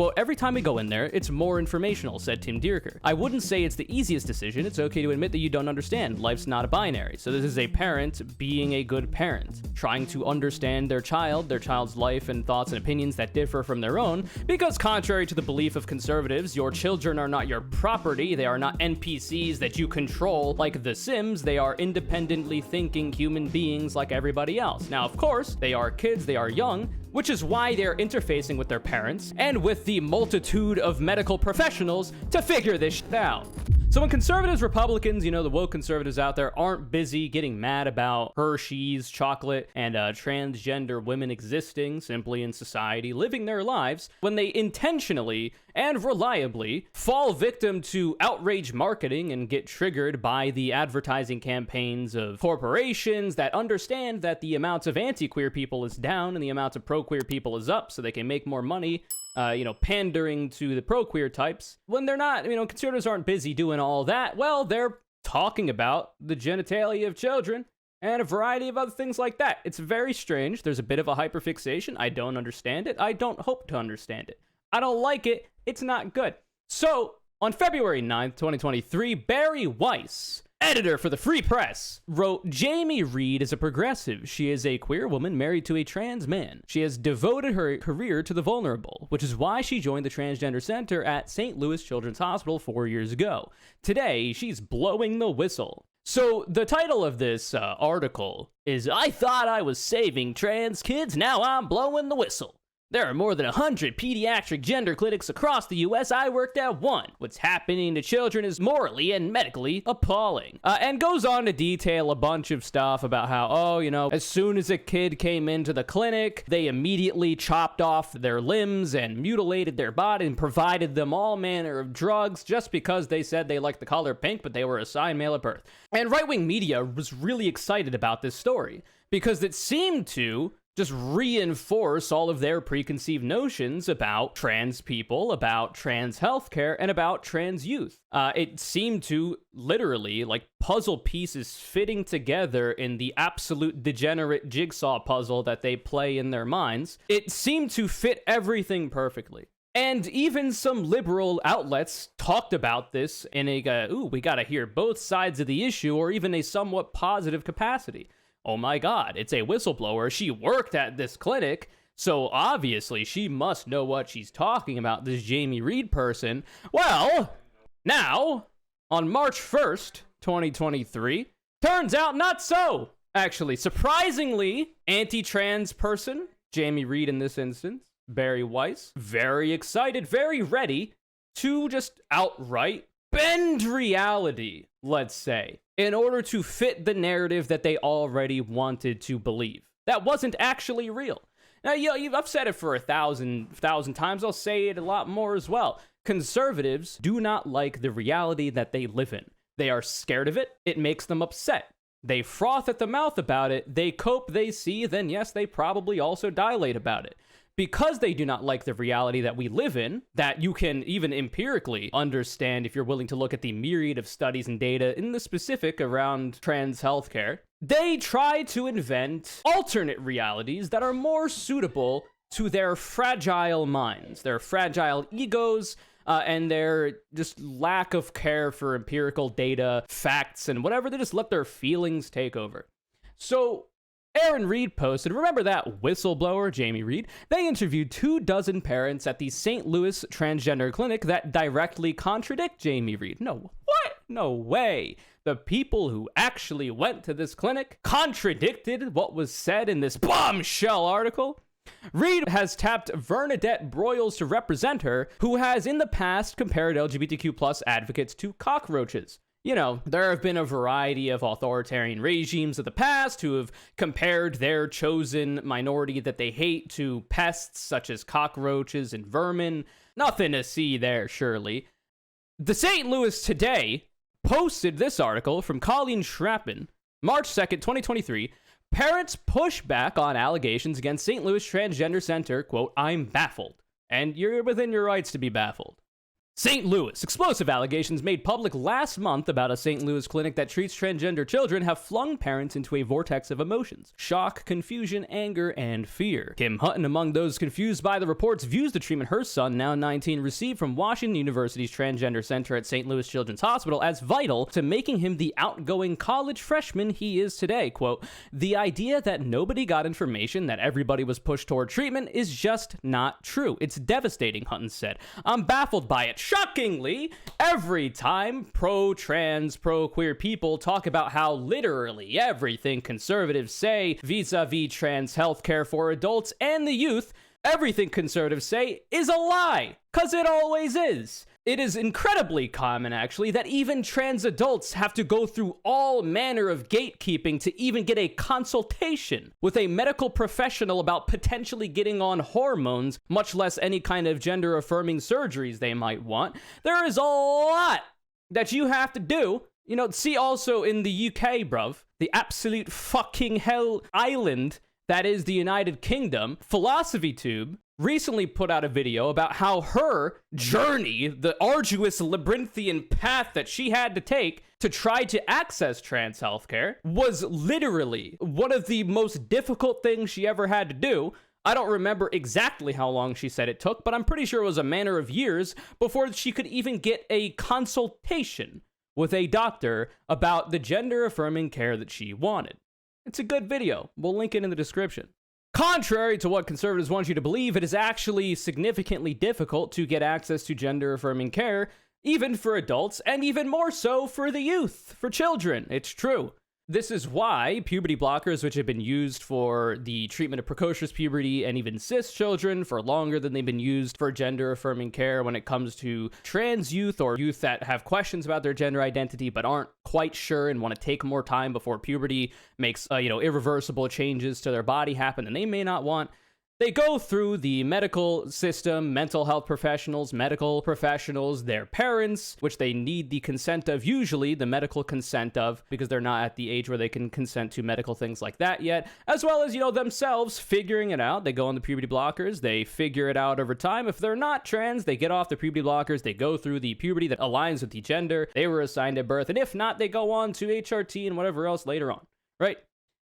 Quote, every time we go in there, it's more informational, said Tim Dierker. I wouldn't say it's the easiest decision. It's okay to admit that you don't understand. Life's not a binary. So this is a parent being a good parent, trying to understand their child's life and thoughts and opinions that differ from their own, because contrary to the belief of conservatives, your children are not your property. They are not NPCs that you control like The Sims. They are independently thinking human beings like everybody else. Now, of course, they are kids, they are young, which is why they're interfacing with their parents and with the multitude of medical professionals to figure this shit out. So when conservatives, Republicans, the woke conservatives out there aren't busy getting mad about Hershey's chocolate and transgender women existing simply in society, living their lives, when they intentionally and reliably fall victim to outrage marketing and get triggered by the advertising campaigns of corporations that understand that the amount of anti-queer people is down and the amount of pro-queer people is up so they can make more money, pandering to the pro-queer types, when they're not, conservatives aren't busy doing all that, well, they're talking about the genitalia of children and a variety of other things like that. It's very strange. There's a bit of a hyperfixation. I don't understand it. I don't hope to understand it. I don't like it. It's not good. So, on February 9th, 2023, Barry Weiss, editor for the Free Press, wrote, Jamie Reed is a progressive. She is a queer woman married to a trans man. She has devoted her career to the vulnerable, which is why she joined the Transgender Center at St. Louis Children's Hospital 4 years ago. Today, she's blowing the whistle. So, the title of this article is, I thought I was saving trans kids, now I'm blowing the whistle. There are more than 100 pediatric gender clinics across the U.S. I worked at one. What's happening to children is morally and medically appalling. And goes on to detail a bunch of stuff about how, as soon as a kid came into the clinic, they immediately chopped off their limbs and mutilated their body and provided them all manner of drugs just because they said they liked the color pink, but they were assigned male at birth. And right-wing media was really excited about this story because it seemed to just reinforce all of their preconceived notions about trans people, about trans healthcare, and about trans youth. It seemed to literally, like puzzle pieces fitting together in the absolute degenerate jigsaw puzzle that they play in their minds. It seemed to fit everything perfectly. And even some liberal outlets talked about this in we gotta hear both sides of the issue, or even a somewhat positive capacity. Oh my God, it's a whistleblower. She worked at this clinic, so obviously she must know what she's talking about, this Jamie Reed person. Well, now, on March 1st, 2023, turns out not so. Actually, surprisingly, anti-trans person, Jamie Reed in this instance, Barry Weiss, very excited, very ready to just outright bend reality, let's say, in order to fit the narrative that they already wanted to believe. That wasn't actually real. Now, I've said it for a thousand times. I'll say it a lot more as well. Conservatives do not like the reality that they live in. They are scared of it. It makes them upset. They froth at the mouth about it. They cope, they see, then yes, they probably also dilate about it. Because they do not like the reality that we live in, that you can even empirically understand if you're willing to look at the myriad of studies and data in the specific around trans healthcare, they try to invent alternate realities that are more suitable to their fragile minds, their fragile egos, and their just lack of care for empirical data, facts, and whatever. They just let their feelings take over. So Aaron Reed posted, remember that whistleblower, Jamie Reed? They interviewed 24 parents at the St. Louis Transgender Clinic that directly contradict Jamie Reed. No, what? No way. The people who actually went to this clinic contradicted what was said in this bombshell article. Reed has tapped Bernadette Broyles to represent her, who has in the past compared LGBTQ+ advocates to cockroaches. There have been a variety of authoritarian regimes of the past who have compared their chosen minority that they hate to pests such as cockroaches and vermin. Nothing to see there, surely. The St. Louis Today posted this article from Colleen Schrappen, March 2nd, 2023. Parents push back on allegations against St. Louis Transgender Center, quote, I'm baffled. And you're within your rights to be baffled. St. Louis. Explosive allegations made public last month about a St. Louis clinic that treats transgender children have flung parents into a vortex of emotions. Shock, confusion, anger, and fear. Kim Hutton, among those confused by the reports, views the treatment her son, now 19, received from Washington University's Transgender Center at St. Louis Children's Hospital as vital to making him the outgoing college freshman he is today. Quote, "The idea that nobody got information, that everybody was pushed toward treatment is just not true. It's devastating," Hutton said. "I'm baffled by it. Shockingly, every time pro-trans, pro-queer people talk about how literally everything conservatives say vis-a-vis trans healthcare for adults and the youth, everything conservatives say is a lie, 'cause it always is. It is incredibly common, actually, that even trans adults have to go through all manner of gatekeeping to even get a consultation with a medical professional about potentially getting on hormones, much less any kind of gender-affirming surgeries they might want. There is a lot that you have to do. You know, see also in the UK, bruv, the absolute fucking hell island that is the United Kingdom, Philosophy Tube recently put out a video about how her journey, the arduous labyrinthian path that she had to take to try to access trans healthcare, was literally one of the most difficult things she ever had to do. I don't remember exactly how long she said it took, but I'm pretty sure it was a matter of years before she could even get a consultation with a doctor about the gender-affirming care that she wanted. It's a good video. We'll link it in the description. Contrary to what conservatives want you to believe, it is actually significantly difficult to get access to gender-affirming care, even for adults, and even more so for the youth, for children. It's true. This is why puberty blockers, which have been used for the treatment of precocious puberty and even cis children for longer than they've been used for gender-affirming care when it comes to trans youth or youth that have questions about their gender identity but aren't quite sure and want to take more time before puberty makes, irreversible changes to their body happen and they may not want. They go through the medical system, mental health professionals, medical professionals, their parents, which they need the consent of, usually the medical consent of, because they're not at the age where they can consent to medical things like that yet, as well as, themselves figuring it out. They go on the puberty blockers, they figure it out over time. If they're not trans, they get off the puberty blockers, they go through the puberty that aligns with the gender they were assigned at birth, and if not, they go on to HRT and whatever else later on, right?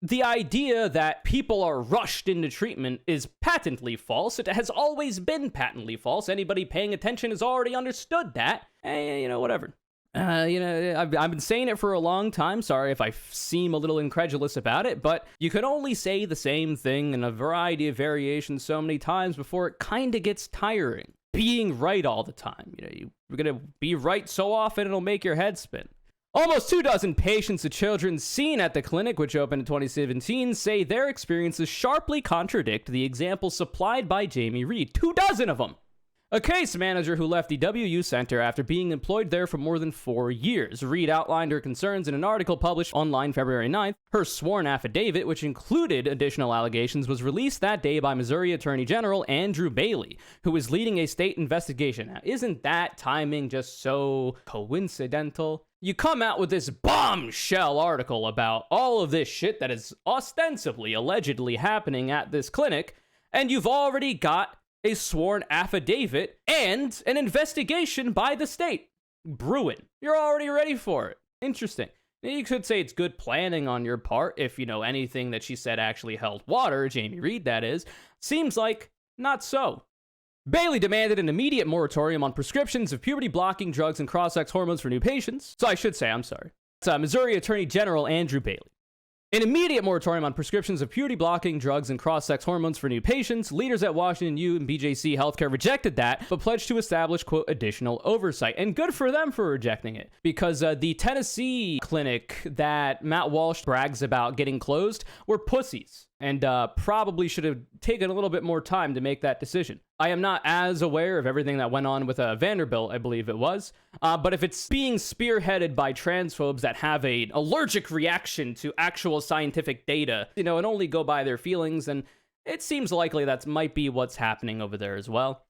The idea that people are rushed into treatment is patently false. It has always been patently false. Anybody paying attention has already understood that. Whatever. I've been saying it for a long time. Sorry if I seem a little incredulous about it, but you can only say the same thing in a variety of variations so many times before it kind of gets tiring. Being right all the time. You're going to be right so often it'll make your head spin. Almost 24 patients of children seen at the clinic, which opened in 2017, say their experiences sharply contradict the example supplied by Jamie Reed. 24 of them! A case manager who left the WU Center after being employed there for more than 4 years. Reed outlined her concerns in an article published online February 9th. Her sworn affidavit, which included additional allegations, was released that day by Missouri Attorney General Andrew Bailey, who is leading a state investigation. Now, isn't that timing just so coincidental? You come out with this bombshell article about all of this shit that is ostensibly, allegedly happening at this clinic, and you've already got a sworn affidavit and an investigation by the state brewing. You're already ready for it. Interesting. You could say it's good planning on your part if, anything that she said actually held water, Jamie Reed, that is. Seems like not so. Bailey demanded an immediate moratorium on prescriptions of puberty-blocking drugs and cross-sex hormones for new patients. It's Missouri Attorney General Andrew Bailey. An immediate moratorium on prescriptions of puberty-blocking drugs and cross-sex hormones for new patients. Leaders at Washington U and BJC Healthcare rejected that, but pledged to establish, quote, additional oversight. And good for them for rejecting it, because the Tennessee clinic that Matt Walsh brags about getting closed were pussies, and probably should have taken a little bit more time to make that decision. I am not as aware of everything that went on with Vanderbilt, I believe it was, but if it's being spearheaded by transphobes that have an allergic reaction to actual scientific data, and only go by their feelings, then it seems likely that might be what's happening over there as well.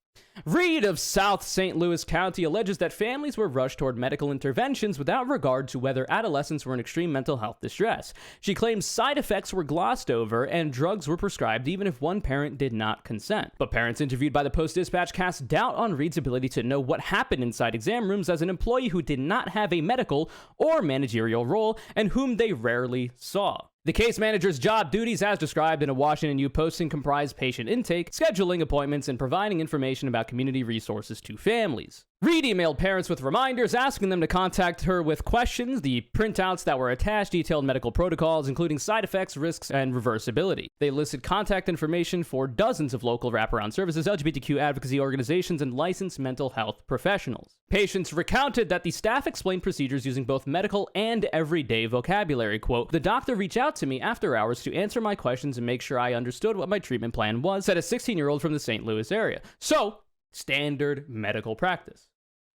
Reed of South St. Louis County alleges that families were rushed toward medical interventions without regard to whether adolescents were in extreme mental health distress. She claims side effects were glossed over and drugs were prescribed even if one parent did not consent. But parents interviewed by the Post-Dispatch cast doubt on Reed's ability to know what happened inside exam rooms as an employee who did not have a medical or managerial role and whom they rarely saw. The case manager's job duties, as described in a Washington U posting, comprise patient intake, scheduling appointments, and providing information about community resources to families. Reed emailed parents with reminders asking them to contact her with questions. The printouts that were attached detailed medical protocols, including side effects, risks, and reversibility. They listed contact information for dozens of local wraparound services, LGBTQ advocacy organizations, and licensed mental health professionals. Patients recounted that the staff explained procedures using both medical and everyday vocabulary. Quote, "The doctor reached out to me after hours to answer my questions and make sure I understood what my treatment plan was," said a 16-year-old from the St. Louis area. So, standard medical practice.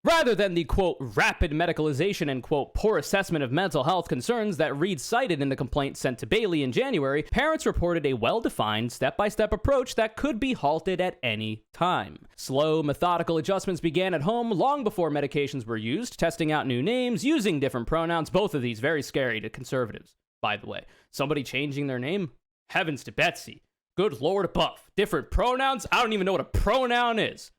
Rather than the, quote, rapid medicalization and, quote, poor assessment of mental health concerns that Reed cited in the complaint sent to Bailey in January, parents reported a well-defined, step-by-step approach that could be halted at any time. Slow, methodical adjustments began at home long before medications were used, testing out new names, using different pronouns, both of these very scary to conservatives, by the way. Somebody changing their name? Heavens to Betsy. Good Lord above. Different pronouns? I don't even know what a pronoun is.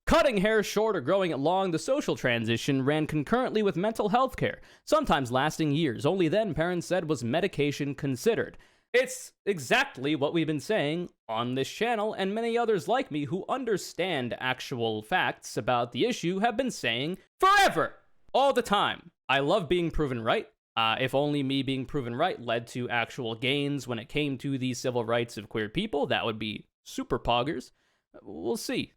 Cutting hair short or growing it long, the social transition ran concurrently with mental health care, sometimes lasting years. Only then, parents said, was medication considered. It's exactly what we've been saying on this channel, and many others like me who understand actual facts about the issue have been saying forever, all the time. I love being proven right. If only me being proven right led to actual gains when it came to the civil rights of queer people, that would be super poggers. We'll see.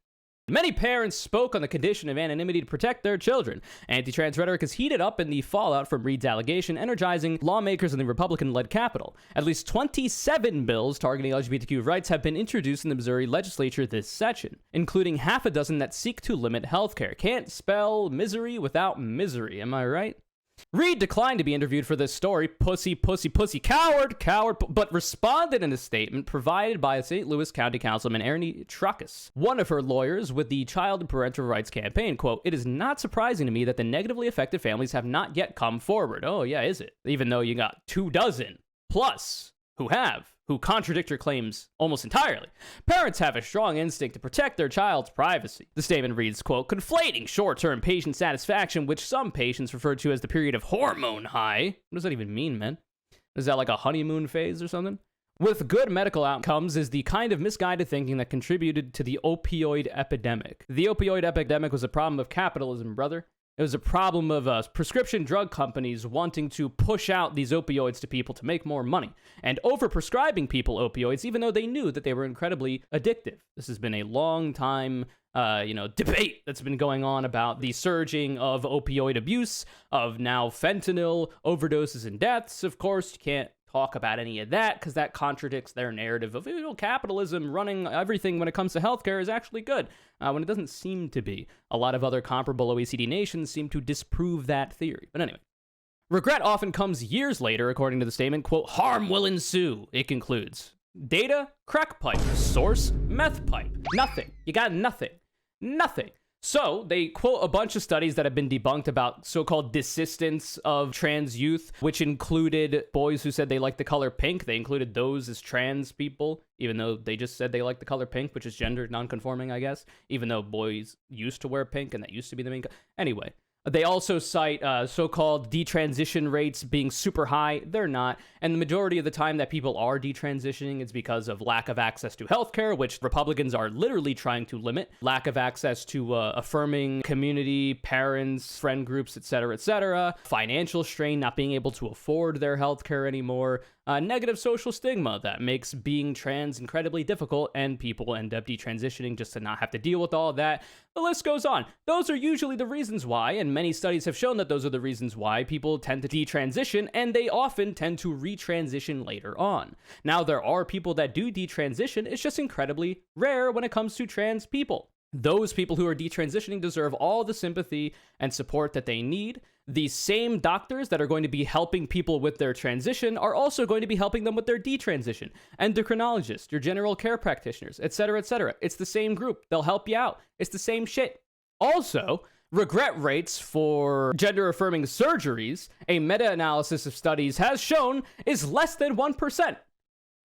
Many parents spoke on the condition of anonymity to protect their children. Anti-trans rhetoric has heated up in the fallout from Reed's allegation, energizing lawmakers in the Republican-led Capitol. At least 27 bills targeting LGBTQ rights have been introduced in the Missouri legislature this session, including half a dozen that seek to limit healthcare. Can't spell misery without misery, am I right? Reed declined to be interviewed for this story, pussy, coward, but responded in a statement provided by St. Louis County Councilman Ernie Truckus, one of her lawyers with the Child and Parental Rights Campaign. Quote, "It is not surprising to me that the negatively affected families have not yet come forward." Oh yeah, is it? Even though you got 24 plus who contradict your claims almost entirely. Parents have a strong instinct to protect their child's privacy. The statement reads, quote, "Conflating short-term patient satisfaction, which some patients refer to as the period of hormone high." What does that even mean, man? Is that like a honeymoon phase or something? "With good medical outcomes is the kind of misguided thinking that contributed to the opioid epidemic." The opioid epidemic was a problem of capitalism, brother. It was a problem of prescription drug companies wanting to push out these opioids to people to make more money, and overprescribing people opioids even though they knew that they were incredibly addictive. This has been a long time, debate that's been going on about the surging of opioid abuse, of now fentanyl, overdoses and deaths. Of course, you can't talk about any of that because that contradicts their narrative of capitalism running everything when it comes to healthcare is actually good, when it doesn't seem to be. A lot of other comparable OECD nations seem to disprove that theory. But anyway, regret often comes years later, according to the statement. Quote, "Harm will ensue," it concludes. Data, crack pipe. Source, meth pipe. Nothing. You got nothing. Nothing. So, they quote a bunch of studies that have been debunked about so-called desistance of trans youth, which included boys who said they liked the color pink. They included those as trans people, even though they just said they liked the color pink, which is gender nonconforming, I guess, even though boys used to wear pink, and that used to be the main... Anyway, they also cite so-called detransition rates being super high. They're not. And the majority of the time that people are detransitioning is because of lack of access to healthcare, which Republicans are literally trying to limit. Lack of access to affirming community, parents, friend groups, etc. Financial strain, not being able to afford their healthcare anymore. Negative social stigma that makes being trans incredibly difficult, and people end up detransitioning just to not have to deal with all of that. The list goes on. Those are usually the reasons why, and many studies have shown that those are the reasons why people tend to detransition, and they often tend to retransition later on. Now, there are people that do detransition. It's just incredibly rare when it comes to trans people. Those people who are detransitioning deserve all the sympathy and support that they need. The same doctors that are going to be helping people with their transition are also going to be helping them with their detransition. Endocrinologists, your general care practitioners, etc., etc. It's the same group. They'll help you out. It's the same shit. Also, regret rates for gender-affirming surgeries, a meta-analysis of studies has shown, is less than 1%.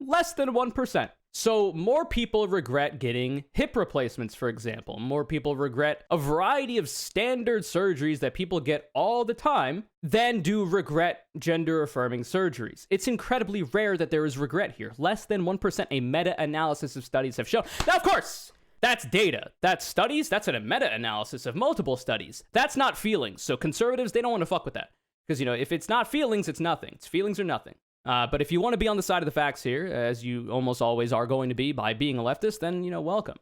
Less than 1%. So more people regret getting hip replacements, for example. More people regret a variety of standard surgeries that people get all the time than do regret gender-affirming surgeries. It's incredibly rare that there is regret here. Less than 1%, a meta-analysis of studies have shown. Now, of course, that's data. That's studies. That's a meta-analysis of multiple studies. That's not feelings. So conservatives, they don't want to fuck with that. Because, if it's not feelings, it's nothing. It's feelings or nothing. But if you want to be on the side of the facts here, as you almost always are going to be by being a leftist, then, welcome.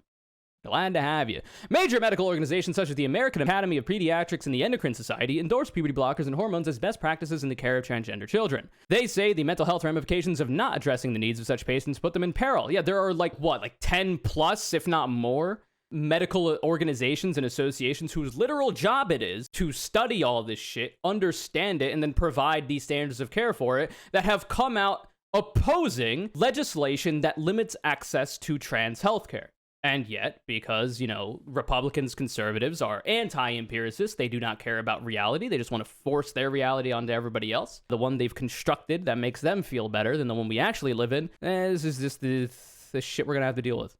Glad to have you. Major medical organizations such as the American Academy of Pediatrics and the Endocrine Society endorse puberty blockers and hormones as best practices in the care of transgender children. They say the mental health ramifications of not addressing the needs of such patients put them in peril. Yeah, there are like 10 plus, if not more, medical organizations and associations whose literal job it is to study all this shit, understand it, and then provide these standards of care for it that have come out opposing legislation that limits access to trans healthcare. And yet, because, Republicans, conservatives are anti-empiricists, they do not care about reality. They just want to force their reality onto everybody else. The one they've constructed that makes them feel better than the one we actually live in. This is just the shit we're going to have to deal with.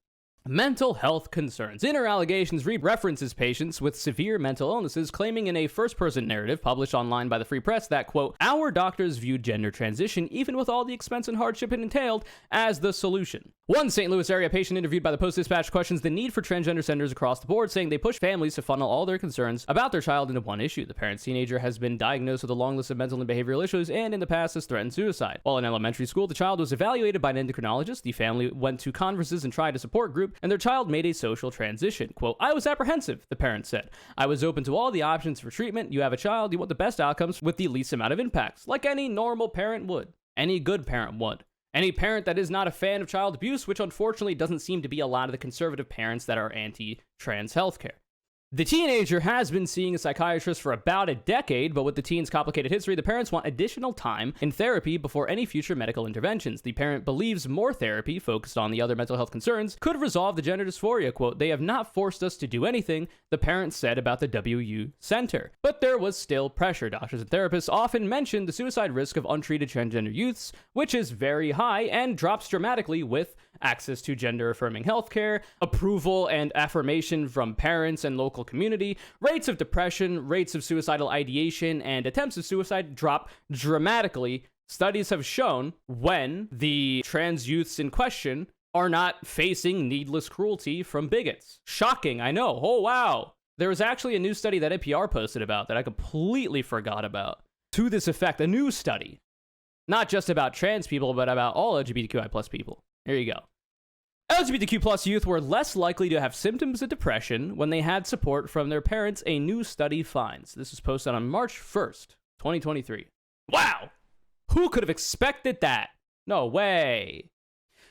Mental health concerns. In her allegations, Reed references patients with severe mental illnesses, claiming in a first-person narrative published online by the Free Press that, quote, our doctors viewed gender transition, even with all the expense and hardship it entailed, as the solution. One St. Louis area patient interviewed by the Post-Dispatch questions the need for transgender centers across the board, saying they push families to funnel all their concerns about their child into one issue. The parent's teenager has been diagnosed with a long list of mental and behavioral issues and in the past has threatened suicide. While in elementary school, the child was evaluated by an endocrinologist. The family went to conferences and tried a support group, and their child made a social transition. Quote, I was apprehensive, the parent said. I was open to all the options for treatment. You have a child, you want the best outcomes with the least amount of impacts, like any normal parent would. Any good parent would. Any parent that is not a fan of child abuse, which unfortunately doesn't seem to be a lot of the conservative parents that are anti-trans healthcare. The teenager has been seeing a psychiatrist for about a decade, but with the teen's complicated history, the parents want additional time in therapy before any future medical interventions. The parent believes more therapy, focused on the other mental health concerns, could resolve the gender dysphoria. Quote, they have not forced us to do anything, the parents said about the WU Center. But there was still pressure. Doctors and therapists often mentioned the suicide risk of untreated transgender youths, which is very high and drops dramatically with access to gender-affirming healthcare, approval and affirmation from parents and local community. Rates of depression, rates of suicidal ideation, and attempts of suicide drop dramatically. Studies have shown when the trans youths in question are not facing needless cruelty from bigots. Shocking, I know. Oh, wow. There was actually a new study that NPR posted about that I completely forgot about. To this effect, a new study. Not just about trans people, but about all LGBTQI plus people. Here you go. LGBTQ plus youth were less likely to have symptoms of depression when they had support from their parents, a new study finds. This was posted on March 1st, 2023. Wow! Who could have expected that? No way.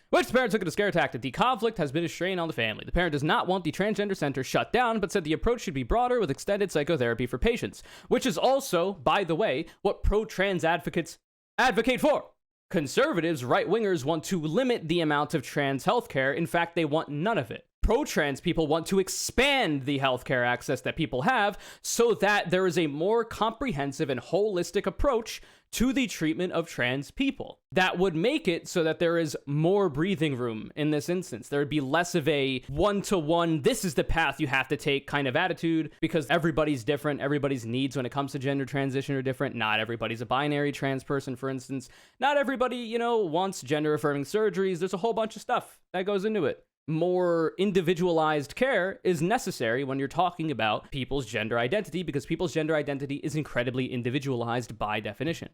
Which the parent took it a scare tactic. The conflict has been a strain on the family. The parent does not want the transgender center shut down, but said the approach should be broader with extended psychotherapy for patients, which is also, by the way, what pro-trans advocates advocate for. Conservatives, right-wingers, want to limit the amount of trans healthcare. In fact, they want none of it. Pro-trans people want to expand the healthcare access that people have so that there is a more comprehensive and holistic approach to the treatment of trans people. That would make it so that there is more breathing room in this instance. There would be less of a one-to-one, this is the path you have to take kind of attitude, because everybody's different. Everybody's needs when it comes to gender transition are different. Not everybody's a binary trans person, for instance. Not everybody, wants gender-affirming surgeries. There's a whole bunch of stuff that goes into it. More individualized care is necessary when you're talking about people's gender identity, because people's gender identity is incredibly individualized by definition.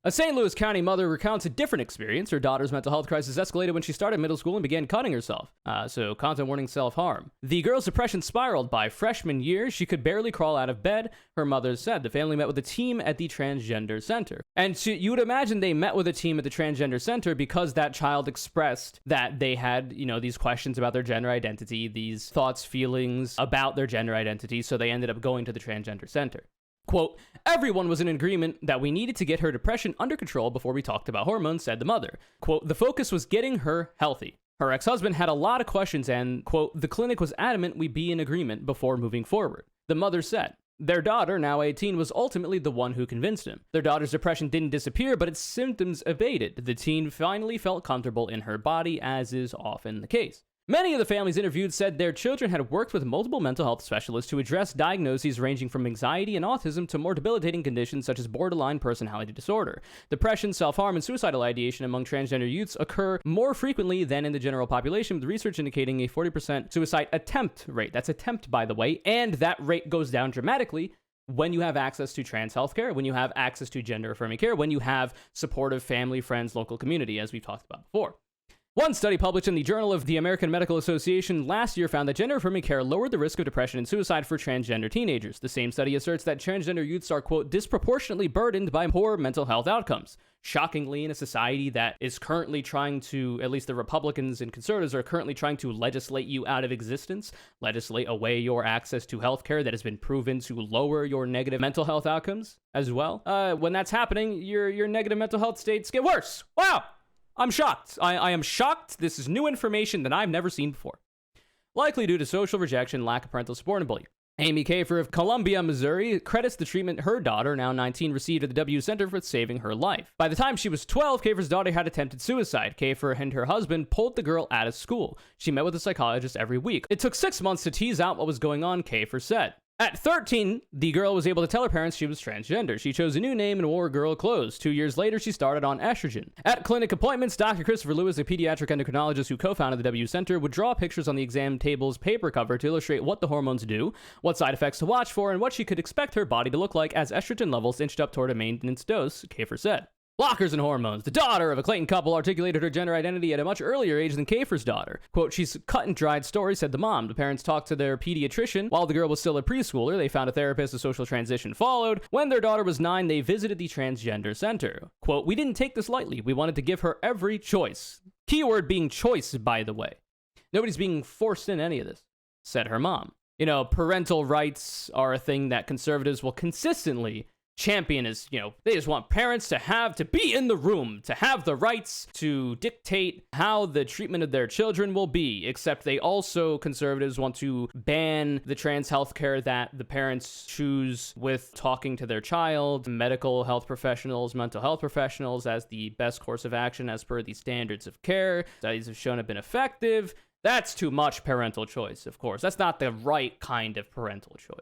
A St. Louis County mother recounts a different experience. Her daughter's mental health crisis escalated when she started middle school and began cutting herself. So content warning, self-harm. The girl's depression spiraled by freshman year. She could barely crawl out of bed, her mother said. The family met with a team at the transgender center. And you would imagine they met with a team at the transgender center because that child expressed that they had, these questions about their gender identity, these thoughts, feelings about their gender identity. So they ended up going to the transgender center. Quote, everyone was in agreement that we needed to get her depression under control before we talked about hormones, said the mother. Quote, the focus was getting her healthy. Her ex-husband had a lot of questions and, quote, the clinic was adamant we be in agreement before moving forward. The mother said. Their daughter, now 18, was ultimately the one who convinced him. Their daughter's depression didn't disappear, but its symptoms abated. The teen finally felt comfortable in her body, as is often the case. Many of the families interviewed said their children had worked with multiple mental health specialists to address diagnoses ranging from anxiety and autism to more debilitating conditions such as borderline personality disorder. Depression, self-harm, and suicidal ideation among transgender youths occur more frequently than in the general population, with research indicating a 40% suicide attempt rate. That's attempt, by the way, and that rate goes down dramatically when you have access to trans healthcare, when you have access to gender-affirming care, when you have supportive family, friends, local community, as we've talked about before. One study published in the Journal of the American Medical Association last year found that gender-affirming care lowered the risk of depression and suicide for transgender teenagers. The same study asserts that transgender youths are, quote, disproportionately burdened by poor mental health outcomes. Shockingly, in a society that is currently trying to, at least the Republicans and conservatives are currently trying to legislate you out of existence, legislate away your access to healthcare that has been proven to lower your negative mental health outcomes as well. When that's happening, your negative mental health states get worse. Wow! I'm shocked. I am shocked. This is new information that I've never seen before. Likely due to social rejection, lack of parental support, and bullying. Amy Kafer of Columbia, Missouri, credits the treatment her daughter, now 19, received at the W Center for saving her life. By the time she was 12, Kafer's daughter had attempted suicide. Kafer and her husband pulled the girl out of school. She met with a psychologist every week. It took 6 months to tease out what was going on, Kafer said. At 13, the girl was able to tell her parents she was transgender. She chose a new name and wore girl clothes. 2 years later, she started on estrogen. At clinic appointments, Dr. Christopher Lewis, a pediatric endocrinologist who co-founded the W Center, would draw pictures on the exam table's paper cover to illustrate what the hormones do, what side effects to watch for, and what she could expect her body to look like as estrogen levels inched up toward a maintenance dose, Kafer said. Blockers and hormones. The daughter of a Clayton couple articulated her gender identity at a much earlier age than Kafer's daughter. Quote, she's a cut and dried story, said the mom. The parents talked to their pediatrician while the girl was still a preschooler. They found a therapist. A social transition followed. When their daughter was 9, they visited the transgender center. Quote, we didn't take this lightly. We wanted to give her every choice. Keyword being choice, by the way. Nobody's being forced in any of this, said her mom. Parental rights are a thing that conservatives will consistently champion is, they just want parents to be in the room, to have the rights to dictate how the treatment of their children will be, except they also, conservatives, want to ban the trans healthcare that the parents choose with talking to their child, medical health professionals, mental health professionals as the best course of action as per the standards of care. Studies have shown have been effective. That's too much parental choice, of course. That's not the right kind of parental choice.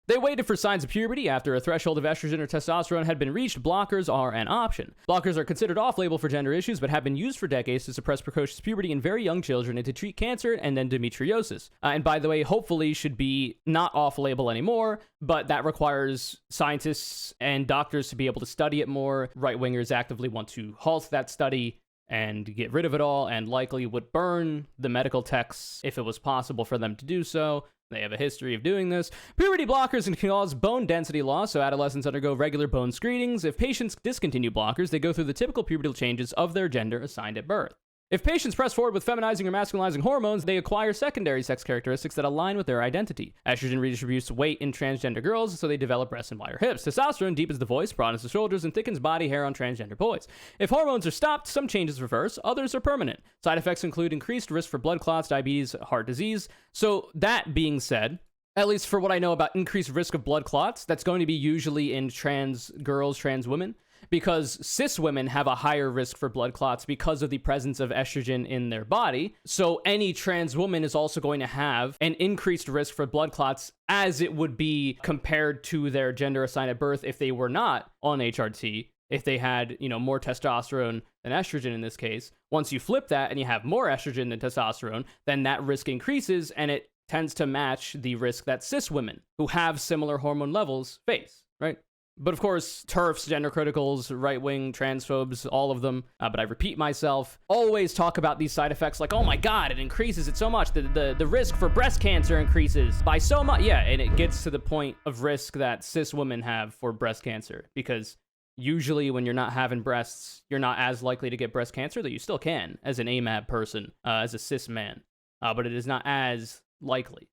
They waited for signs of puberty. After a threshold of estrogen or testosterone had been reached, blockers are an option. Blockers are considered off-label for gender issues, but have been used for decades to suppress precocious puberty in very young children and to treat cancer and endometriosis. And by the way, hopefully should be not off-label anymore, but that requires scientists and doctors to be able to study it more. Right-wingers actively want to halt that study and get rid of it all, and likely would burn the medical texts if it was possible for them to do so. They have a history of doing this. Puberty blockers can cause bone density loss, so adolescents undergo regular bone screenings. If patients discontinue blockers, they go through the typical pubertal changes of their gender assigned at birth. If patients press forward with feminizing or masculinizing hormones, they acquire secondary sex characteristics that align with their identity. Estrogen redistributes weight in transgender girls, so they develop breasts and wider hips. Testosterone deepens the voice, broadens the shoulders, and thickens body hair on transgender boys. If hormones are stopped, some changes reverse, others are permanent. Side effects include increased risk for blood clots, diabetes, heart disease. So that being said, at least for what I know about increased risk of blood clots, that's going to be usually in trans girls, trans women, because cis women have a higher risk for blood clots because of the presence of estrogen in their body. So any trans woman is also going to have an increased risk for blood clots as it would be compared to their gender assigned at birth if they were not on HRT, if they had, more testosterone than estrogen in this case. Once you flip that and you have more estrogen than testosterone, then that risk increases and it tends to match the risk that cis women who have similar hormone levels face, right? But of course, TERFs, gender criticals, right-wing, transphobes, all of them, but I repeat myself, always talk about these side effects like, oh my god, it increases it so much, the risk for breast cancer increases by so much. Yeah, and it gets to the point of risk that cis women have for breast cancer, because usually when you're not having breasts, you're not as likely to get breast cancer, though you still can as an AMAB person, as a cis man, but it is not as likely.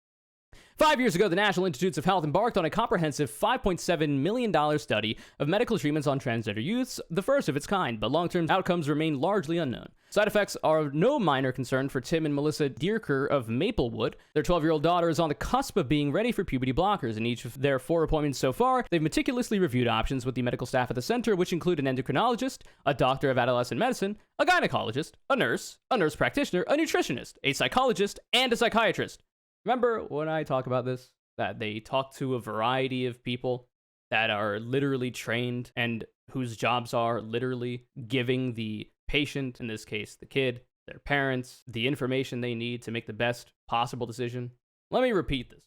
5 years ago, the National Institutes of Health embarked on a comprehensive $5.7 million study of medical treatments on transgender youths, the first of its kind, but long-term outcomes remain largely unknown. Side effects are no minor concern for Tim and Melissa Dierker of Maplewood. Their 12-year-old daughter is on the cusp of being ready for puberty blockers. In each of their 4 appointments so far, they've meticulously reviewed options with the medical staff at the center, which include an endocrinologist, a doctor of adolescent medicine, a gynecologist, a nurse practitioner, a nutritionist, a psychologist, and a psychiatrist. Remember when I talk about this, that they talk to a variety of people that are literally trained and whose jobs are literally giving the patient, in this case the kid, their parents, the information they need to make the best possible decision? Let me repeat this.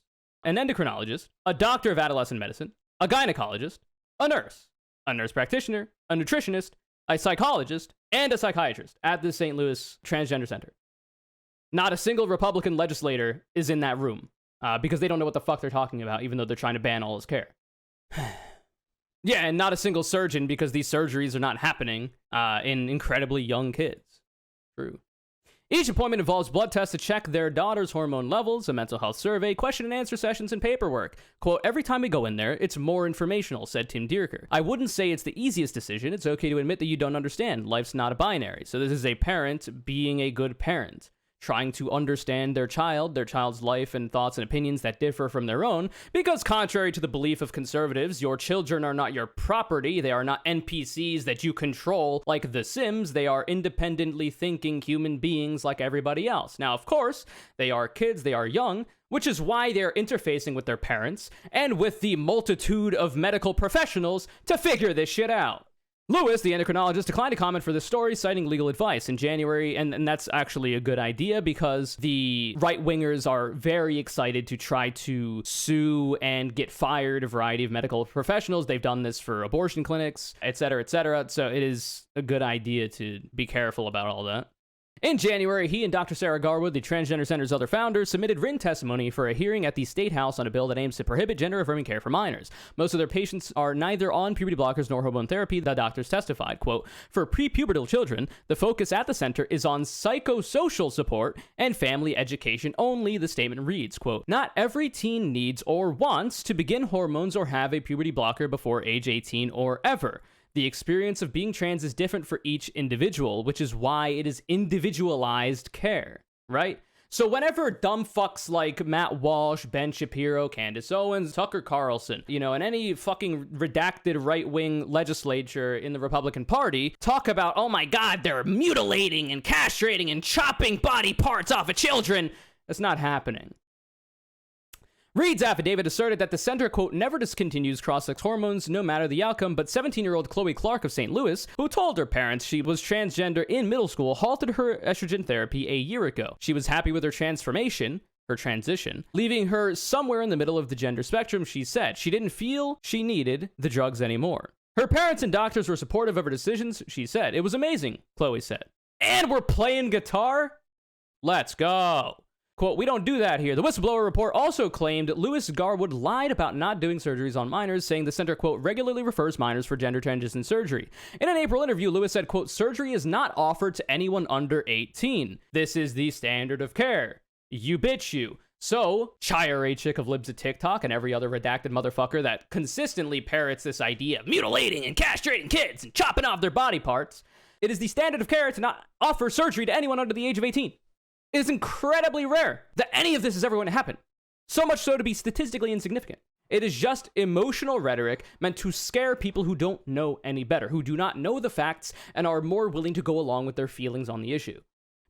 An endocrinologist, a doctor of adolescent medicine, a gynecologist, a nurse practitioner, a nutritionist, a psychologist, and a psychiatrist at the St. Louis Transgender Center. Not a single Republican legislator is in that room because they don't know what the fuck they're talking about, even though they're trying to ban all his care. Yeah, and not a single surgeon because these surgeries are not happening in incredibly young kids. True. Each appointment involves blood tests to check their daughter's hormone levels, a mental health survey, question and answer sessions, and paperwork. Quote, every time we go in there, it's more informational, said Tim Dierker. I wouldn't say it's the easiest decision. It's okay to admit that you don't understand. Life's not a binary. So this is a parent being a good parent, trying to understand their child's life and thoughts and opinions that differ from their own, because contrary to the belief of conservatives, your children are not your property. They are not NPCs that you control like The Sims. They are independently thinking human beings like everybody else. Now, of course, they are kids, they are young, which is why they're interfacing with their parents and with the multitude of medical professionals to figure this shit out. Lewis, the endocrinologist, declined to comment for this story, citing legal advice in January, and that's actually a good idea because the right-wingers are very excited to try to sue and get fired a variety of medical professionals. They've done this for abortion clinics, etc., so it is a good idea to be careful about all that. In January, he and Dr. Sarah Garwood, the Transgender Center's other founder, submitted written testimony for a hearing at the State House on a bill that aims to prohibit gender-affirming care for minors. Most of their patients are neither on puberty blockers nor hormone therapy, the doctors testified. Quote, for prepubertal children, the focus at the center is on psychosocial support and family education only, the statement reads. Quote, not every teen needs or wants to begin hormones or have a puberty blocker before age 18 or ever. The experience of being trans is different for each individual, which is why it is individualized care, right? So whenever dumb fucks like Matt Walsh, Ben Shapiro, Candace Owens, Tucker Carlson, and any fucking redacted right-wing legislature in the Republican Party talk about, oh my god, they're mutilating and castrating and chopping body parts off of children, that's not happening. Reed's affidavit asserted that the center, quote, never discontinues cross-sex hormones no matter the outcome, but 17-year-old Chloe Clark of St. Louis, who told her parents she was transgender in middle school, halted her estrogen therapy a year ago. She was happy with her transition, leaving her somewhere in the middle of the gender spectrum, she said. She didn't feel she needed the drugs anymore. Her parents and doctors were supportive of her decisions, she said. It was amazing, Chloe said. And we're playing guitar? Let's go. Quote, we don't do that here. The Whistleblower report also claimed Lewis Garwood lied about not doing surgeries on minors, saying the center, quote, regularly refers minors for gender transition surgery. In an April interview, Lewis said, quote, surgery is not offered to anyone under 18. This is the standard of care. You bitch you. So, Chire chick of libs at TikTok and every other redacted motherfucker that consistently parrots this idea of mutilating and castrating kids and chopping off their body parts, it is the standard of care to not offer surgery to anyone under the age of 18. It is incredibly rare that any of this is ever going to happen. So much so to be statistically insignificant. It is just emotional rhetoric meant to scare people who don't know any better, who do not know the facts and are more willing to go along with their feelings on the issue.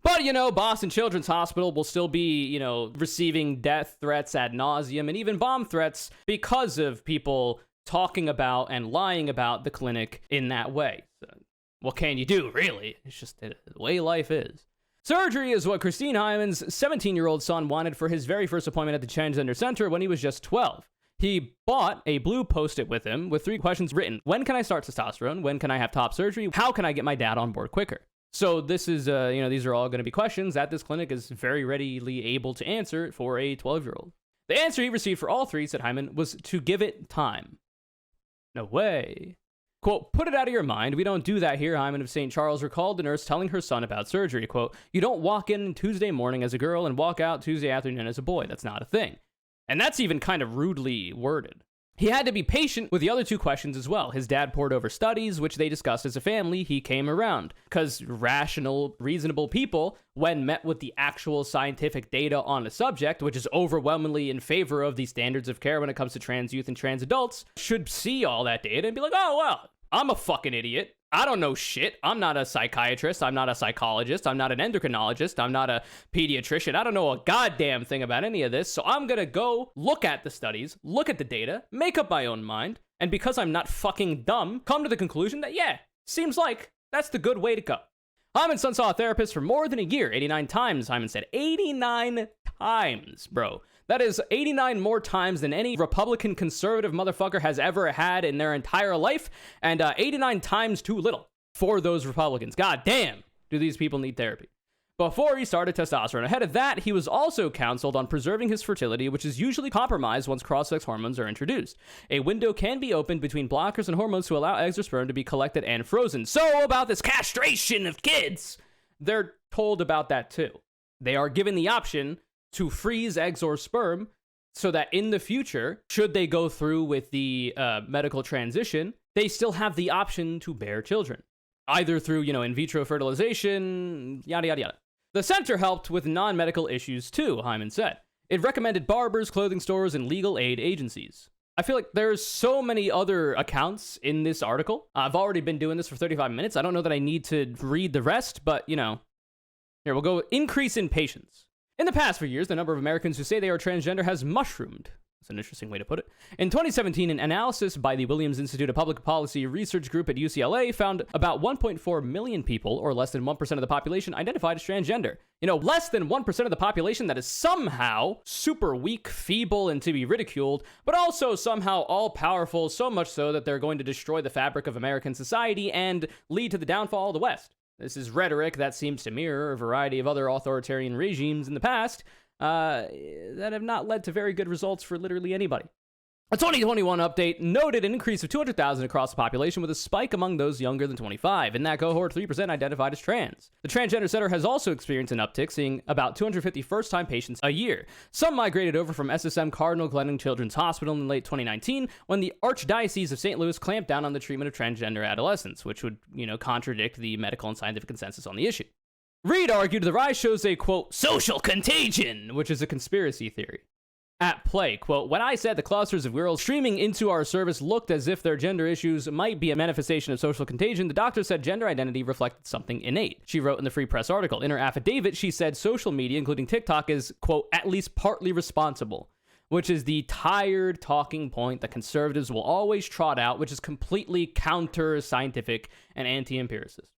But, Boston Children's Hospital will still be, receiving death threats ad nauseum and even bomb threats because of people talking about and lying about the clinic in that way. So, what can you do, really? It's just the way life is. Surgery is what Christine Hyman's 17-year-old son wanted for his very first appointment at the Transgender Center when he was just 12. He bought a blue Post-it with him with 3 questions written. When can I start testosterone? When can I have top surgery? How can I get my dad on board quicker? So this is, these are all going to be questions that this clinic is very readily able to answer for a 12-year-old. The answer he received for all 3, said Hyman, was to give it time. No way. Quote, put it out of your mind. We don't do that here, Hyman of St. Charles recalled the nurse telling her son about surgery. Quote, you don't walk in Tuesday morning as a girl and walk out Tuesday afternoon as a boy. That's not a thing. And that's even kind of rudely worded. He had to be patient with the other 2 questions as well. His dad poured over studies, which they discussed as a family. He came around. Because rational, reasonable people, when met with the actual scientific data on a subject, which is overwhelmingly in favor of the standards of care when it comes to trans youth and trans adults, should see all that data and be like, oh, well, I'm a fucking idiot. I don't know shit. I'm not a psychiatrist. I'm not a psychologist. I'm not an endocrinologist. I'm not a pediatrician. I don't know a goddamn thing about any of this. So I'm going to go look at the studies, look at the data, make up my own mind. And because I'm not fucking dumb, come to the conclusion that, yeah, seems like that's the good way to go. Hyman's son saw a therapist for more than a year, 89 times, Hyman said. 89 times, bro. That is 89 more times than any Republican conservative motherfucker has ever had in their entire life, and 89 times too little for those Republicans. God damn, do these people need therapy. Before he started testosterone. Ahead of that, he was also counseled on preserving his fertility, which is usually compromised once cross-sex hormones are introduced. A window can be opened between blockers and hormones to allow eggs or sperm to be collected and frozen. So about this castration of kids, they're told about that too. They are given the option to freeze eggs or sperm so that in the future, should they go through with the medical transition, they still have the option to bear children, either through, in vitro fertilization, yada, yada, yada. The center helped with non-medical issues too, Hyman said. It recommended barbers, clothing stores, and legal aid agencies. I feel like there's so many other accounts in this article. I've already been doing this for 35 minutes. I don't know that I need to read the rest, but, here, we'll go increase in patients. In the past few years, the number of Americans who say they are transgender has mushroomed. That's an interesting way to put it. In 2017, an analysis by the Williams Institute of Public Policy Research Group at UCLA found about 1.4 million people, or less than 1% of the population, identified as transgender. Less than 1% of the population that is somehow super weak, feeble, and to be ridiculed, but also somehow all-powerful, so much so that they're going to destroy the fabric of American society and lead to the downfall of the West. This is rhetoric that seems to mirror a variety of other authoritarian regimes in the past that have not led to very good results for literally anybody. A 2021 update noted an increase of 200,000 across the population with a spike among those younger than 25. In that cohort, 3% identified as trans. The Transgender Center has also experienced an uptick, seeing about 250 first-time patients a year. Some migrated over from SSM Cardinal Glennon Children's Hospital in late 2019 when the Archdiocese of St. Louis clamped down on the treatment of transgender adolescents, which would, contradict the medical and scientific consensus on the issue. Reed argued the rise shows a, quote, social contagion, which is a conspiracy theory at play. Quote, when I said the clusters of girls streaming into our service looked as if their gender issues might be a manifestation of social contagion, the doctor said gender identity reflected something innate. She wrote in the Free Press article. In her affidavit, she said social media, including TikTok, is, quote, at least partly responsible, which is the tired talking point that conservatives will always trot out, which is completely counter-scientific and anti-empiricist.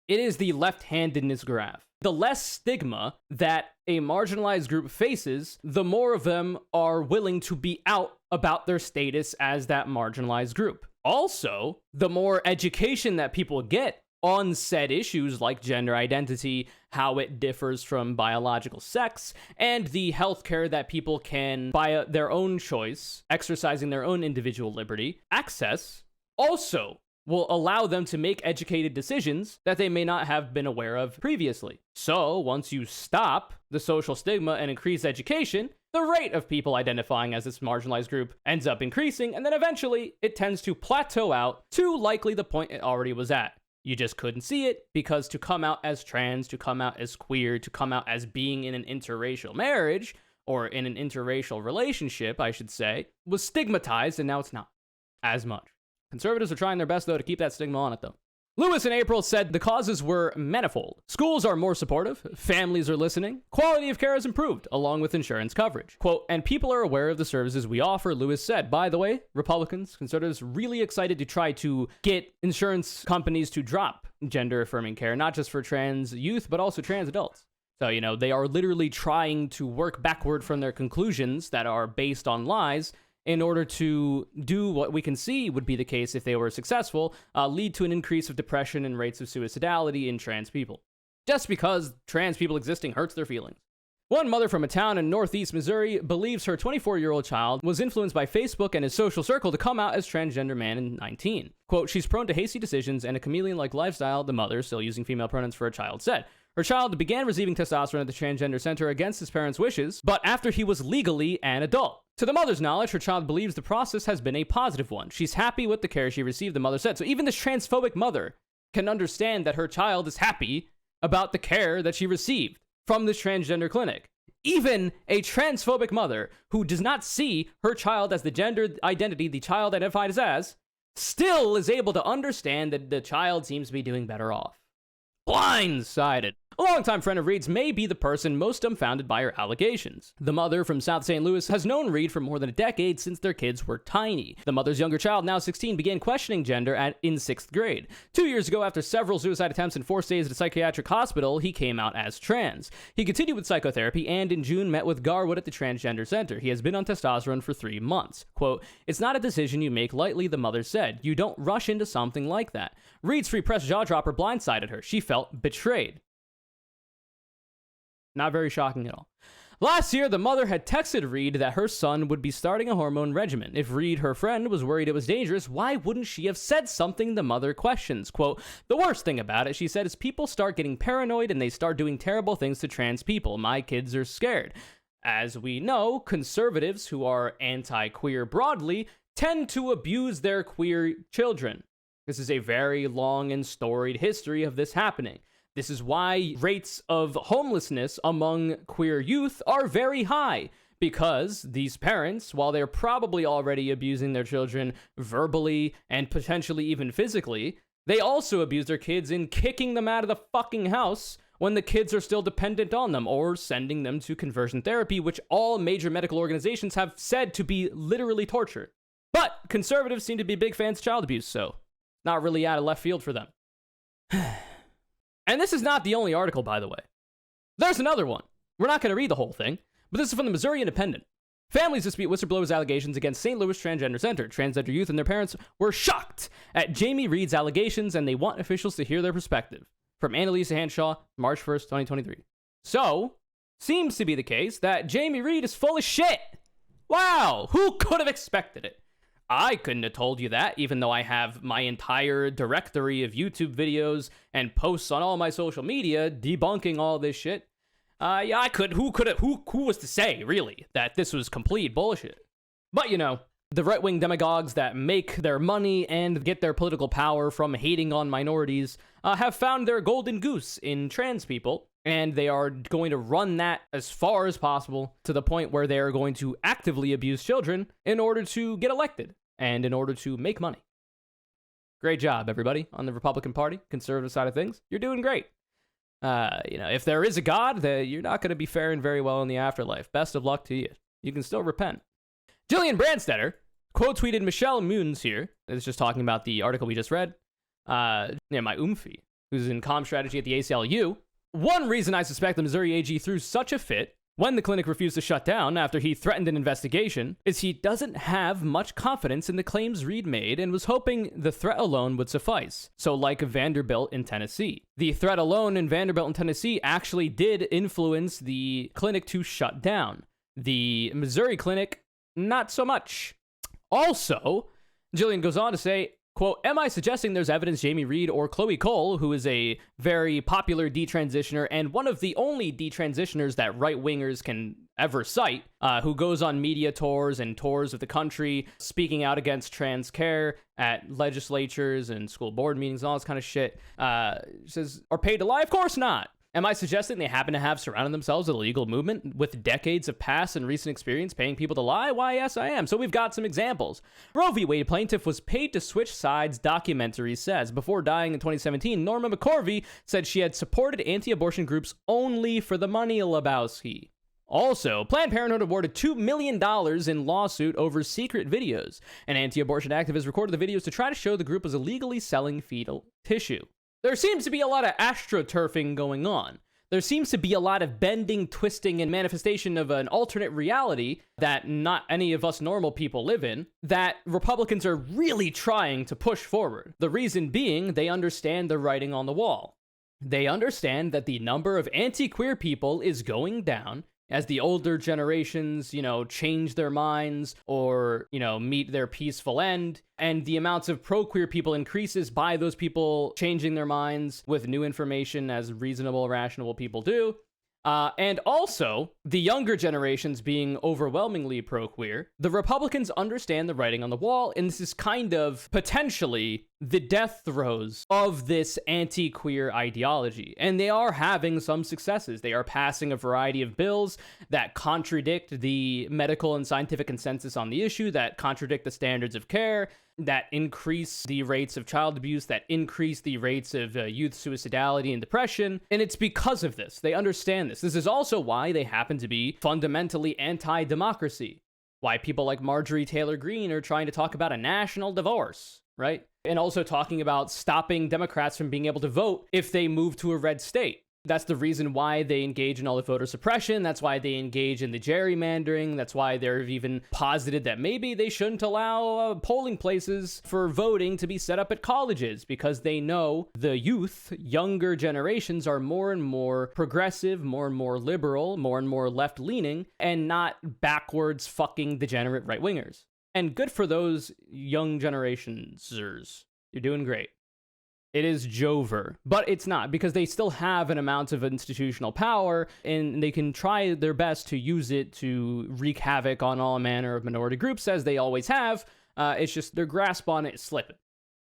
It is the left-handedness graph. The less stigma that a marginalized group faces, the more of them are willing to be out about their status as that marginalized group. Also, the more education that people get on said issues like gender identity, how it differs from biological sex, and the healthcare that people can, by their own choice, exercising their own individual liberty, access, also will allow them to make educated decisions that they may not have been aware of previously. So, once you stop the social stigma and increase education, the rate of people identifying as this marginalized group ends up increasing, and then eventually it tends to plateau out to likely the point it already was at. You just couldn't see it because to come out as trans, to come out as queer, to come out as being in an interracial marriage, or in an interracial relationship, I should say, was stigmatized, and now it's not as much. Conservatives are trying their best, though, to keep that stigma on it, though. Lewis in April said the causes were manifold. Schools are more supportive, families are listening, quality of care has improved, along with insurance coverage. Quote, and people are aware of the services we offer, Lewis said. By the way, Republicans, conservatives, really excited to try to get insurance companies to drop gender-affirming care, not just for trans youth, but also trans adults. So, they are literally trying to work backward from their conclusions that are based on lies in order to do what we can see would be the case if they were successful, lead to an increase of depression and rates of suicidality in trans people. Just because trans people existing hurts their feelings. One mother from a town in northeast Missouri believes her 24-year-old child was influenced by Facebook and his social circle to come out as transgender man in 19. Quote, she's prone to hasty decisions and a chameleon-like lifestyle, the mother, still using female pronouns for her child, said. Her child began receiving testosterone at the transgender center against his parents' wishes, but after he was legally an adult. To the mother's knowledge, her child believes the process has been a positive one. She's happy with the care she received, the mother said. So even this transphobic mother can understand that her child is happy about the care that she received from this transgender clinic. Even a transphobic mother who does not see her child as the gender identity the child identified as still is able to understand that the child seems to be doing better off. Blindsided. A longtime friend of Reed's may be the person most dumbfounded by her allegations. The mother from South St. Louis has known Reed for more than a decade since their kids were tiny. The mother's younger child, now 16, began questioning gender in 6th grade. 2 years ago, after several suicide attempts and 4 stays at a psychiatric hospital, he came out as trans. He continued with psychotherapy and in June met with Garwood at the transgender center. He has been on testosterone for 3 months. Quote, it's not a decision you make lightly, the mother said. You don't rush into something like that. Reed's Free Press jaw-dropper blindsided her. She felt betrayed. Not very shocking at all. Last year, the mother had texted Reed that her son would be starting a hormone regimen. If Reed, her friend, was worried it was dangerous, why wouldn't she have said something? The mother questions. Quote, the worst thing about it, she said, is people start getting paranoid and they start doing terrible things to trans people. My kids are scared. As we know, conservatives who are anti-queer broadly tend to abuse their queer children. This is a very long and storied history of this happening. This is why rates of homelessness among queer youth are very high, because these parents, while they're probably already abusing their children verbally and potentially even physically, they also abuse their kids in kicking them out of the fucking house when the kids are still dependent on them, or sending them to conversion therapy, which all major medical organizations have said to be literally torture. But conservatives seem to be big fans of child abuse, so not really out of left field for them. And this is not the only article, by the way. There's another one. We're not going to read the whole thing, but this is from the Missouri Independent. Families dispute whistleblower's allegations against St. Louis Transgender Center. Transgender youth and their parents were shocked at Jamie Reed's allegations, and they want officials to hear their perspective. From Annalisa Hanshaw, March 1st, 2023. So, seems to be the case that Jamie Reed is full of shit. Wow, who could have expected it? I couldn't have told you that, even though I have my entire directory of YouTube videos and posts on all my social media debunking all this shit. Yeah, I could. Who was to say, really, that this was complete bullshit? But, you know, the right-wing demagogues that make their money and get their political power from hating on minorities have found their golden goose in trans people, and they are going to run that as far as possible to the point where they are going to actively abuse children in order to get elected and in order to make money. Great job, everybody, on the Republican Party, conservative side of things. You're doing great. If there is a God, you're not going to be faring very well in the afterlife. Best of luck to you. You can still repent. Jillian Brandstetter quote tweeted Michelle Moons here. It's just talking about the article we just read. My Oomphy, who's in comm strategy at the ACLU. One reason I suspect the Missouri AG threw such a fit when the clinic refused to shut down after he threatened an investigation is he doesn't have much confidence in the claims Reed made and was hoping the threat alone would suffice. So like Vanderbilt in Tennessee. The threat alone in Vanderbilt in Tennessee actually did influence the clinic to shut down. The Missouri clinic, not so much. Also, Jillian goes on to say, quote, am I suggesting there's evidence Jamie Reed or Chloe Cole, who is a very popular detransitioner and one of the only detransitioners that right-wingers can ever cite, who goes on media tours and tours of the country, speaking out against trans care at legislatures and school board meetings and all this kind of shit, says, are paid to lie? Of course not. Am I suggesting they happen to have surrounded themselves with a legal movement with decades of past and recent experience paying people to lie? Why, yes, I am. So we've got some examples. Roe v. Wade plaintiff was paid to switch sides, documentary says. Before dying in 2017, Norma McCorvey said she had supported anti-abortion groups only for the money, Lebowski. Also, Planned Parenthood awarded $2 million in lawsuit over secret videos. An anti-abortion activist recorded the videos to try to show the group was illegally selling fetal tissue. There seems to be a lot of astroturfing going on. there seems to be a lot of bending, twisting, and manifestation of an alternate reality that not any of us normal people live in, that Republicans are really trying to push forward. The reason being, they understand the writing on the wall. They understand that the number of anti-queer people is going down as the older generations, change their minds or, meet their peaceful end. And the amounts of pro-queer people increases by those people changing their minds with new information, as reasonable, rational people do. And also, the younger generations being overwhelmingly pro-queer, the Republicans understand the writing on the wall, and this is kind of potentially the death throes of this anti-queer ideology. And they are having some successes. They are passing a variety of bills that contradict the medical and scientific consensus on the issue, that contradict the standards of care, that increase the rates of child abuse, that increase the rates of youth suicidality and depression. And it's because of this. They understand this. This is also why they happen to be fundamentally anti-democracy. Why people like Marjorie Taylor Greene are trying to talk about a national divorce, right? And also talking about stopping Democrats from being able to vote if they move to a red state. That's the reason why they engage in all the voter suppression. That's why they engage in the gerrymandering. That's why they've even posited that maybe they shouldn't allow polling places for voting to be set up at colleges, because they know the youth, younger generations, are more and more progressive, more and more liberal, more and more left-leaning, and not backwards fucking degenerate right-wingers. And good for those young generationsers. You're doing great. It is Jover, but it's not, because they still have an amount of institutional power, and they can try their best to use it to wreak havoc on all manner of minority groups, as they always have. It's just their grasp on it is slipping.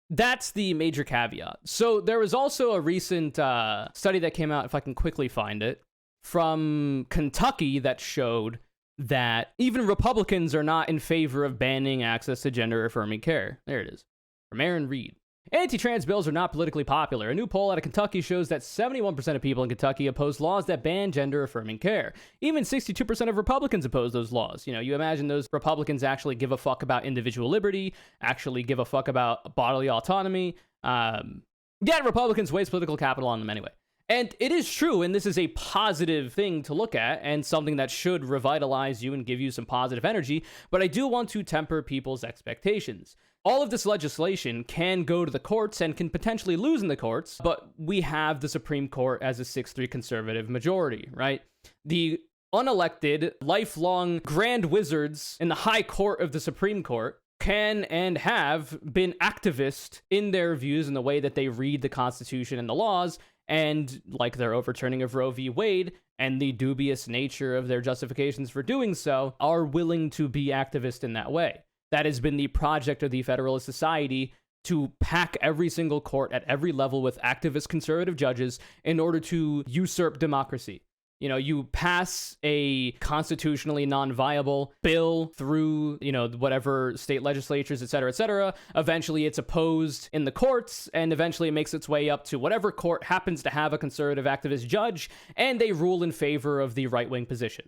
That's the major caveat. So there was also a recent study that came out, if I can quickly find it, from Kentucky that showed that even Republicans are not in favor of banning access to gender-affirming care. There it is. From Aaron Reed. Anti-trans bills are not politically popular. A new poll out of Kentucky shows that 71% of people in Kentucky oppose laws that ban gender-affirming care. Even 62% of Republicans oppose those laws. You imagine those Republicans actually give a fuck about individual liberty, actually give a fuck about bodily autonomy. Yet Republicans waste political capital on them anyway. And it is true, and this is a positive thing to look at, and something that should revitalize you and give you some positive energy, but I do want to temper people's expectations. All of this legislation can go to the courts and can potentially lose in the courts, but we have the Supreme Court as a 6-3 conservative majority, right? The unelected, lifelong grand wizards in the high court of the Supreme Court can and have been activist in their views in the way that they read the Constitution and the laws, and like their overturning of Roe v. Wade and the dubious nature of their justifications for doing so, are willing to be activist in that way. That has been the project of the Federalist Society, to pack every single court at every level with activist conservative judges in order to usurp democracy. You pass a constitutionally non-viable bill through, whatever state legislatures, et cetera, eventually it's opposed in the courts, and eventually it makes its way up to whatever court happens to have a conservative activist judge, and they rule in favor of the right-wing position,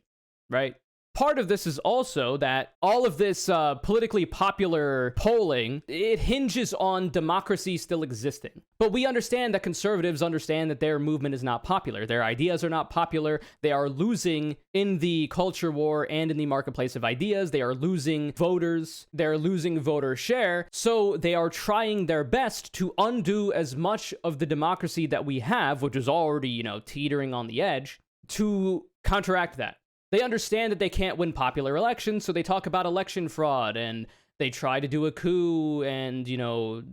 right? Part of this is also that all of this politically popular polling, it hinges on democracy still existing. But we understand that conservatives understand that their movement is not popular. Their ideas are not popular. They are losing in the culture war and in the marketplace of ideas. They are losing voters. They're losing voter share. So they are trying their best to undo as much of the democracy that we have, which is already, teetering on the edge, to counteract that. They understand that they can't win popular elections, so they talk about election fraud, and they try to do a coup and,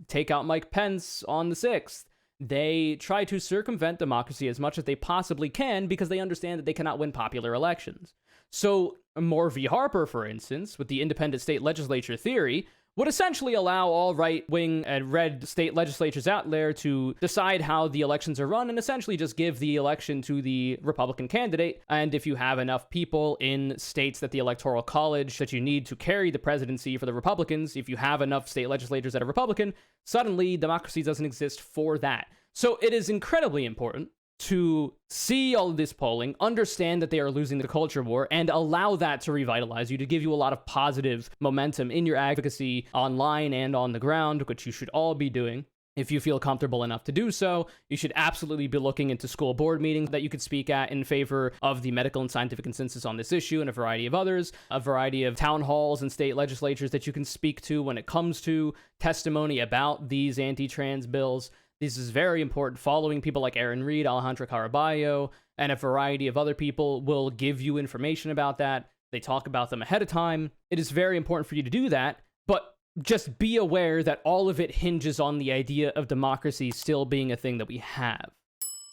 take out Mike Pence on the 6th. They try to circumvent democracy as much as they possibly can because they understand that they cannot win popular elections. So Moore v. Harper, for instance, with the independent state legislature theory, would essentially allow all right-wing and red state legislatures out there to decide how the elections are run and essentially just give the election to the Republican candidate. And if you have enough people in states that the Electoral College that you need to carry the presidency for the Republicans, if you have enough state legislators that are Republican, suddenly democracy doesn't exist for that. So it is incredibly important to see all of this polling, understand that they are losing the culture war, and allow that to revitalize you, to give you a lot of positive momentum in your advocacy online and on the ground, which you should all be doing. If you feel comfortable enough to do so, you should absolutely be looking into school board meetings that you could speak at in favor of the medical and scientific consensus on this issue and a variety of others, a variety of town halls and state legislatures that you can speak to when it comes to testimony about these anti-trans bills. This is very important. Following people like Aaron Reed, Alejandra Caraballo, and a variety of other people will give you information about that. They talk about them ahead of time. It is very important for you to do that, but just be aware that all of it hinges on the idea of democracy still being a thing that we have.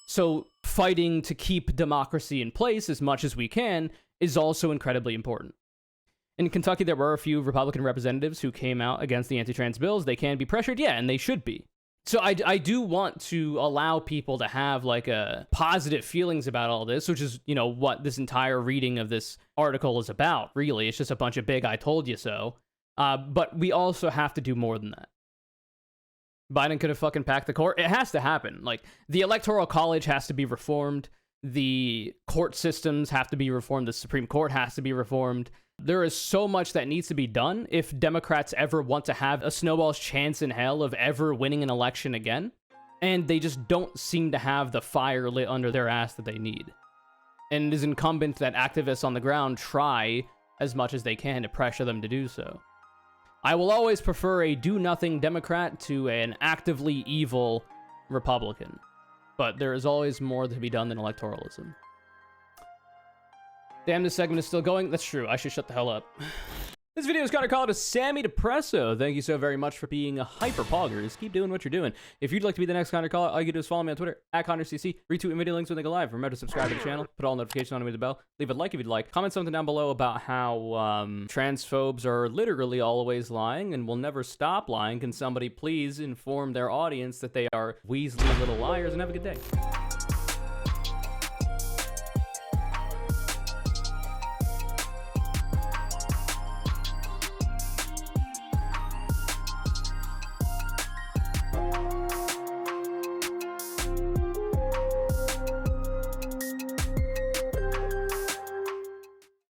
So fighting to keep democracy in place as much as we can is also incredibly important. In Kentucky, there were a few Republican representatives who came out against the anti-trans bills. They can be pressured, yeah, and they should be. So I do want to allow people to have like a positive feelings about all this, which is, you know, what this entire reading of this article is about, really. It's just a bunch of big I told you so. But we also have to do more than that. Biden could have fucking packed the court. It has to happen. Like, the Electoral College has to be reformed. The court systems have to be reformed. The Supreme Court has to be reformed. There is so much that needs to be done if Democrats ever want to have a snowball's chance in hell of ever winning an election again. And they just don't seem to have the fire lit under their ass that they need. And it is incumbent that activists on the ground try as much as they can to pressure them to do so. I will always prefer a do-nothing Democrat to an actively evil Republican. But there is always more to be done than electoralism. Damn, this segment is still going. That's true. I should shut the hell up. This video is kind of called a Sammy Depresso. Thank you so very much for being a hyper-poggers. Keep doing what you're doing. If you'd like to be the next Connor Caller, all you can do is follow me on Twitter, @ConnorCC, retweet video links when they go live. Remember to subscribe to the channel, put all notifications on with the bell, leave a like if you'd like. Comment something down below about how transphobes are literally always lying and will never stop lying. Can somebody please inform their audience that they are weaselly little liars, and have a good day.